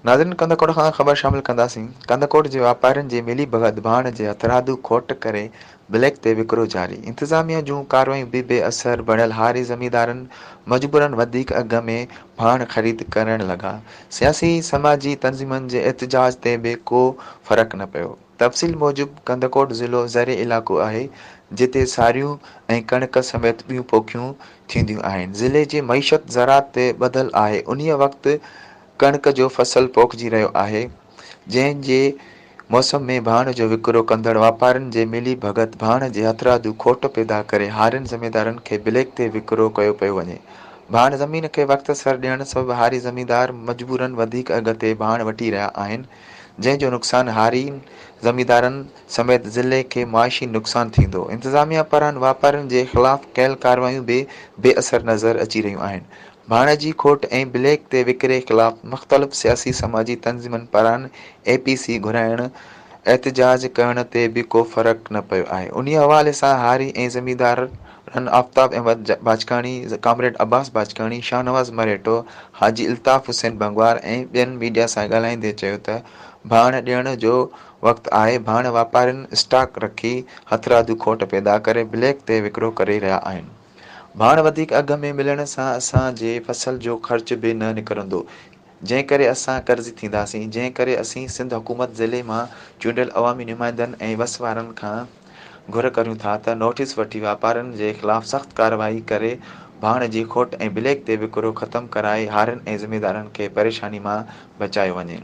नाज़रीन कंधकोट खां ख़बर शामिल कंदासीं। कंधकोट जे वापारियुनि जे मिली भगत भाण जे ھٿرادو खोट करे ब्लैक ते विकरो जारी। इंतज़ामिया जूं कार्रवायूं बि बेअसर बणियल हारी ज़मींदारनि मजबूरन वधीक अघ में भाण ख़रीद करण लॻा। सियासी समाजी तंज़ीमुनि जे एहतजाज ते बि को फ़र्क़ न पियो। तफ़सील मूजिबि कंधकोट ज़िलो ज़रे इलाइक़ो आहे जिते सारियूं ऐं कणिक समेत ॿियूं पोखियूं थींदियूं आहिनि। ज़िले जी मईशत ज़राअत ते ॿधल आहे। उन्हीअ वक़्तु कणिक जो फसल पोखिजी रहियो आहे, जंहिं जे मौसम में भाण जो विकिरो कंदड़ वापारियुनि जे मिली भगत भाण जे ھٿرادو खोट पैदा करे हारियुनि ज़मींदारनि खे ब्लैक ते विकिरो कयो पियो वञे। भाण ज़मीन खे वक़्तसर ॾियण सबबि हारी ज़मींदार मजबूरन वधीक अघ ते भाण वठी रहिया आहिनि, जंहिं जो नुक़सानु हारी ज़मींदारनि समेत ज़िले खे मुआशी नुक़सानु थींदो। इंतज़ामिया पारां वापारियुनि जे ख़िलाफ़ कयल कार्रवायूं बि बेअसर नज़र अची रहियूं आहिनि। भाण जी खोट ऐं ब्लैक ते विकिरे ख़िलाफ़ मुख़्तलिफ़ सियासी समाजी तंज़ीमुनि पारां APC घुराइण एहतजाज करण ते बि को फ़र्क़ न पियो आहे। उन्हीअ हवाले सां हारी ऐं ज़मींदारनि आफ़ताब अहमद बाचकाणी, कामरेड अब्बास बाचकाणी, शाहनवाज़ मरेटो, हाजी इल्ताफ़ हुसैन बंगवार ऐं ॿियनि मीडिया सां ॻाल्हाईंदे चयो त भाण ॾियण जो वक़्तु आहे। भाण वापारियुनि स्टॉक रखी ھٿرادو खोट पैदा करे ब्लैक ते विकिरो करे रहिया आहिनि। भाण वधीक अघ में मिलण सां असां जे फसल जो ख़र्च बि न निकिरंदो, जंहिं करे असां कर्ज़ी थींदासीं। जंहिं करे असीं सिंध हुकूमत ज़िले मां चूंडियल अवामी नुमाइंदनि ऐं वसवारनि खां घुर करियूं था त नोटिस वठी वापारियुनि जे ख़िलाफ़ सख़्त कार्रवाई करे भाण जी खोट ऐं ब्लैक ते विकिरो ख़तमु कराए हारियुनि ऐं ज़मींदारनि खे परेशानी मां बचायो वञे।